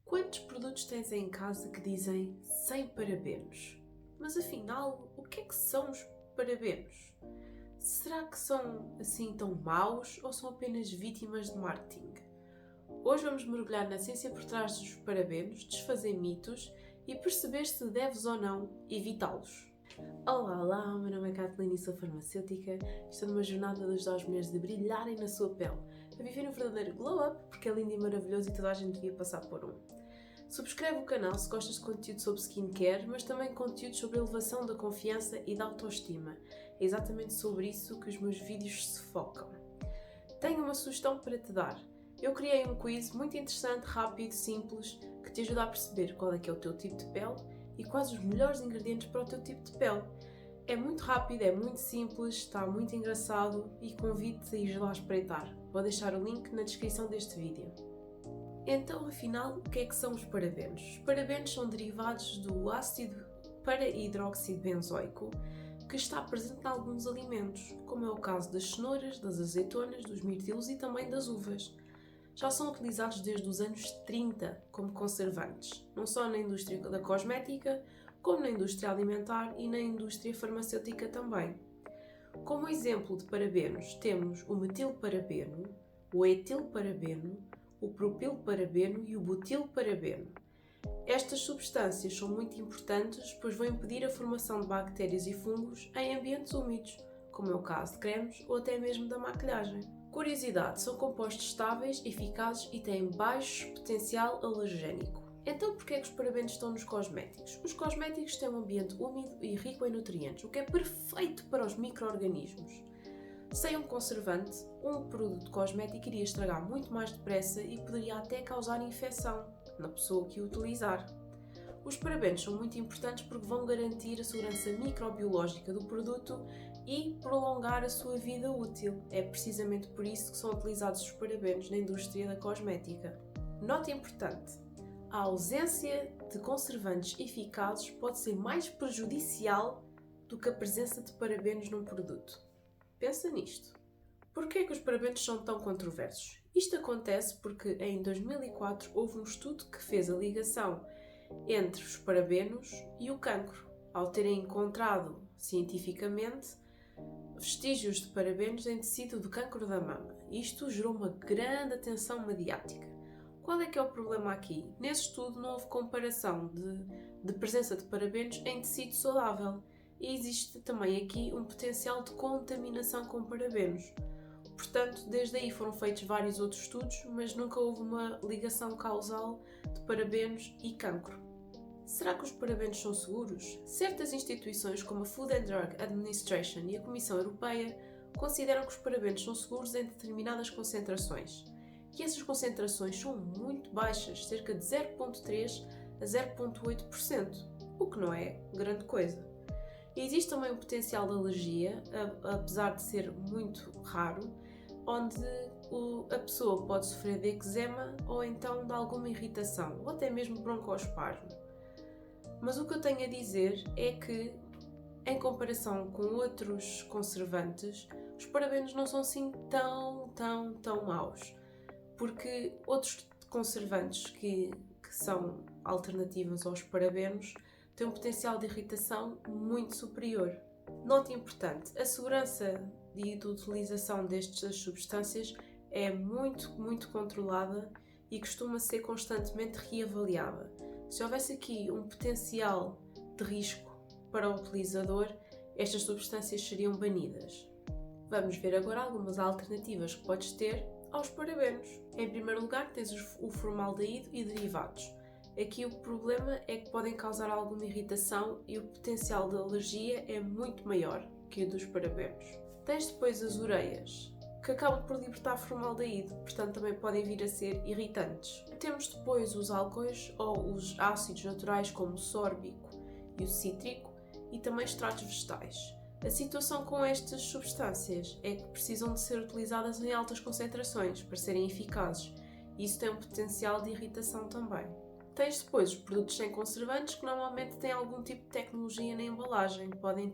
Quantos produtos tens em casa que dizem sem parabenos? Mas afinal, o que é que são os parabenos? Será que são assim tão maus ou são apenas vítimas de marketing? Hoje vamos mergulhar na ciência por trás dos parabenos, desfazer mitos e perceber se deves ou não evitá-los. Olá, meu nome é Kathleen e sou farmacêutica. Estou numa jornada de ajudar as mulheres a brilharem na sua pele, a viver um verdadeiro glow-up, porque é lindo e maravilhoso e toda a gente devia passar por um. Subscreve o canal se gostas de conteúdo sobre skincare, mas também conteúdo sobre a elevação da confiança e da autoestima. É exatamente sobre isso que os meus vídeos se focam. Tenho uma sugestão para te dar. Eu criei um quiz muito interessante, rápido, simples, que te ajuda a perceber qual é que é o teu tipo de pele e quais os melhores ingredientes para o teu tipo de pele. É muito rápido, é muito simples, está muito engraçado e convido-te a ir lá espreitar. Vou deixar o link na descrição deste vídeo. Então, afinal, o que é que são os parabenos? Os parabenos são derivados do ácido para-hidróxido benzoico, que está presente em alguns alimentos, como é o caso das cenouras, das azeitonas, dos mirtilos e também das uvas. Já são utilizados desde os anos 30 como conservantes, não só na indústria da cosmética, como na indústria alimentar e na indústria farmacêutica também. Como exemplo de parabenos temos o metilparabeno, o etilparabeno, o propilparabeno e o butilparabeno. Estas substâncias são muito importantes, pois vão impedir a formação de bactérias e fungos em ambientes úmidos, como é o caso de cremes ou até mesmo da maquilhagem. Curiosidade, são compostos estáveis, eficazes e têm baixo potencial alergénico. Então, por que é que os parabenos estão nos cosméticos? Os cosméticos têm um ambiente úmido e rico em nutrientes, o que é perfeito para os micro-organismos. Sem um conservante, um produto cosmético iria estragar muito mais depressa e poderia até causar infecção na pessoa que o utilizar. Os parabenos são muito importantes porque vão garantir a segurança microbiológica do produto e prolongar a sua vida útil. É precisamente por isso que são utilizados os parabenos na indústria da cosmética. Nota importante: a ausência de conservantes eficazes pode ser mais prejudicial do que a presença de parabenos num produto. Pensa nisto. Porquê é que os parabenos são tão controversos? Isto acontece porque em 2004 houve um estudo que fez a ligação entre os parabenos e o cancro, ao terem encontrado cientificamente vestígios de parabenos em tecido do cancro da mama. Isto gerou uma grande atenção mediática. Qual é que é o problema aqui? Nesse estudo não houve comparação de presença de parabenos em tecido saudável e existe também aqui um potencial de contaminação com parabenos. Portanto, desde aí foram feitos vários outros estudos, mas nunca houve uma ligação causal de parabenos e cancro. Será que os parabenos são seguros? Certas instituições, como a Food and Drug Administration e a Comissão Europeia, consideram que os parabenos são seguros em determinadas concentrações. E essas concentrações são muito baixas, cerca de 0,3 a 0,8%, o que não é grande coisa. E existe também um potencial de alergia, apesar de ser muito raro, onde a pessoa pode sofrer de eczema ou então de alguma irritação, ou até mesmo broncoespasmo. Mas o que eu tenho a dizer é que, em comparação com outros conservantes, os parabenos não são assim tão maus. Porque outros conservantes que são alternativas aos parabenos têm um potencial de irritação muito superior. Nota importante, a segurança de utilização destas substâncias é muito controlada e costuma ser constantemente reavaliada. Se houvesse aqui um potencial de risco para o utilizador, estas substâncias seriam banidas. Vamos ver agora algumas alternativas que podes ter aos parabenos. Em primeiro lugar, tens o formaldeído e derivados. Aqui o problema é que podem causar alguma irritação e o potencial de alergia é muito maior que o dos parabenos. Tens depois as ureias, que acabam por libertar formaldeído, portanto também podem vir a ser irritantes. Temos depois os álcoois ou os ácidos naturais como o sórbico e o cítrico e também extratos vegetais. A situação com estas substâncias é que precisam de ser utilizadas em altas concentrações para serem eficazes e isso tem um potencial de irritação também. Tens depois os produtos sem conservantes que normalmente têm algum tipo de tecnologia na embalagem. Podem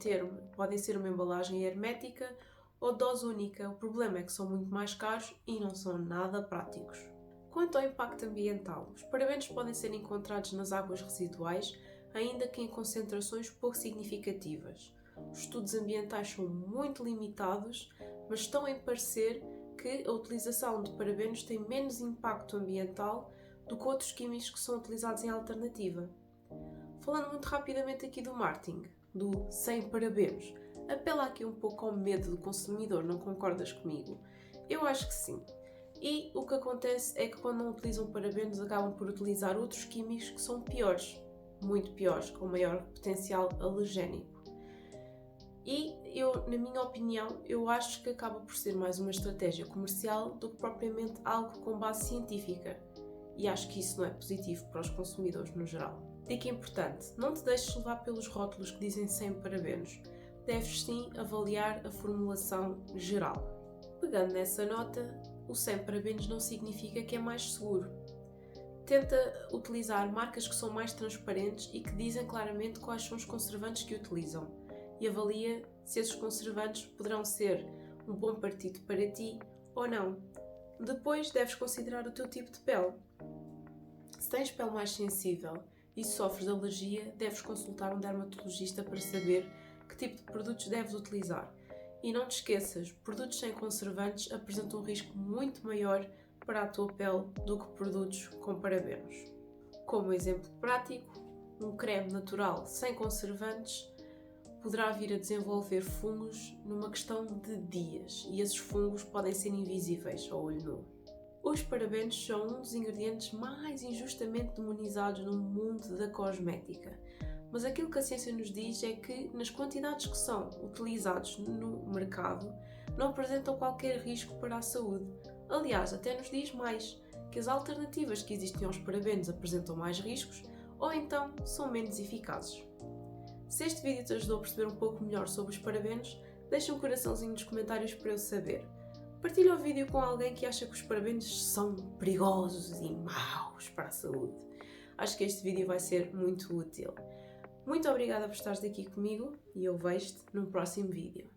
ser uma embalagem hermética ou dose única. O problema é que são muito mais caros e não são nada práticos. Quanto ao impacto ambiental, os parabenos podem ser encontrados nas águas residuais, ainda que em concentrações pouco significativas. Os estudos ambientais são muito limitados, mas estão em parecer que a utilização de parabenos tem menos impacto ambiental do que outros químicos que são utilizados em alternativa. Falando muito rapidamente aqui do marketing, do sem parabenos, apela aqui um pouco ao medo do consumidor, não concordas comigo? Eu acho que sim. E o que acontece é que quando não utilizam parabenos acabam por utilizar outros químicos que são piores, muito piores, com maior potencial alergénico. E eu, na minha opinião, eu acho que acaba por ser mais uma estratégia comercial do que propriamente algo com base científica. E acho que isso não é positivo para os consumidores no geral. Dica importante, não te deixes levar pelos rótulos que dizem sem parabenos. Deves sim avaliar a formulação geral. Pegando nessa nota, o sem parabenos não significa que é mais seguro. Tenta utilizar marcas que são mais transparentes e que dizem claramente quais são os conservantes que utilizam. E avalia se esses conservantes poderão ser um bom partido para ti ou não. Depois deves considerar o teu tipo de pele. Se tens pele mais sensível e sofres de alergia, deves consultar um dermatologista para saber que tipo de produtos deves utilizar. E não te esqueças, produtos sem conservantes apresentam um risco muito maior para a tua pele do que produtos com parabenos. Como exemplo prático, um creme natural sem conservantes poderá vir a desenvolver fungos numa questão de dias e esses fungos podem ser invisíveis ao olho nu. Os parabenos são um dos ingredientes mais injustamente demonizados no mundo da cosmética, mas aquilo que a ciência nos diz é que nas quantidades que são utilizados no mercado não apresentam qualquer risco para a saúde. Aliás, até nos diz mais, que as alternativas que existem aos parabenos apresentam mais riscos ou então são menos eficazes. Se este vídeo te ajudou a perceber um pouco melhor sobre os parabenos, deixa um coraçãozinho nos comentários para eu saber. Partilha o vídeo com alguém que acha que os parabenos são perigosos e maus para a saúde. Acho que este vídeo vai ser muito útil. Muito obrigada por estares aqui comigo e eu vejo-te num próximo vídeo.